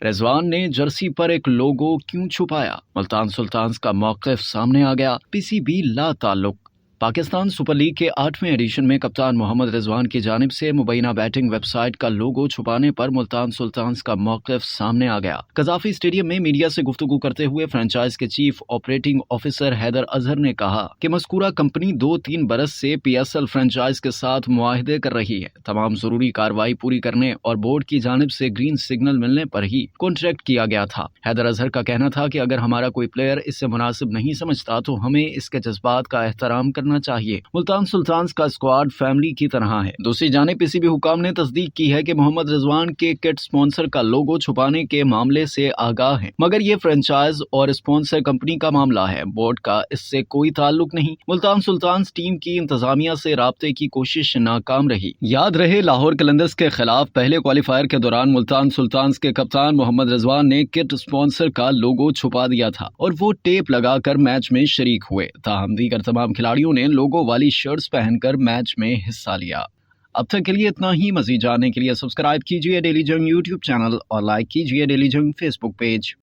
रिजवान ने जर्सी पर एक लोगो क्यों छुपाया? मुल्तान सुल्तान्स का मौक़िफ़ सामने आ गया। पीसीबी ला ताल्लुक। पाकिस्तान सुपर लीग के 8वें एडिशन में कप्तान मोहम्मद रिजवान की जानिब से मुबैना बैटिंग वेबसाइट का लोगो छुपाने पर मुल्तान सुल्तान्स का मौक़िफ़ सामने आ गया। कज़ाफ़ी स्टेडियम में मीडिया से गुफ्तगू करते हुए फ्रेंचाइज के chief operating officer Haider Azhar ने कहा कि मज़कूरा कंपनी 2-3 बरस से PSL फ्रेंचाइज के साथ मुआहदे कर रही है। तमाम ज़रूरी कार्रवाई पूरी करने और बोर्ड की जानिब से ग्रीन सिग्नल मिलने पर ही कॉन्ट्रैक्ट किया गया था। हैदर अजहर का कहना था कि अगर हमारा कोई प्लेयर इससे मुनासिब नहीं समझता तो हमें इसके जज्बात का एहतराम करना चाहिए। मुल्तान सुल्तान्स का स्क्वाड फैमिली की तरह है। दूसरी जानिब पीसीबी हुकाम ने तस्दीक की है कि मोहम्मद रिजवान के किट स्पॉन्सर का लोगो छुपाने के मामले से आगाह है, मगर ये फ्रेंचाइज और स्पॉन्सर कंपनी का मामला है। बोर्ड का इससे कोई ताल्लुक नहीं। मुल्तान सुल्तान्स टीम की इंतजामिया से राब्ते की कोशिश नाकाम रही। याद रहे, लाहौर कलंदर्स के खिलाफ पहले क्वालिफायर के दौरान मुल्तान सुल्तान्स के कप्तान मोहम्मद रिजवान ने किट स्पॉन्सर का लोगो छुपा दिया था और वो टेप लगाकर मैच में शरीक हुए। ताहम दीगर तमाम खिलाड़ियों ने लोगो वाली शर्ट्स पहनकर मैच में हिस्सा लिया। अब तक के लिए इतना ही। मज़ीद जानने के लिए सब्सक्राइब कीजिए डेली जंग यूट्यूब चैनल और लाइक कीजिए डेली जंग फेसबुक पेज।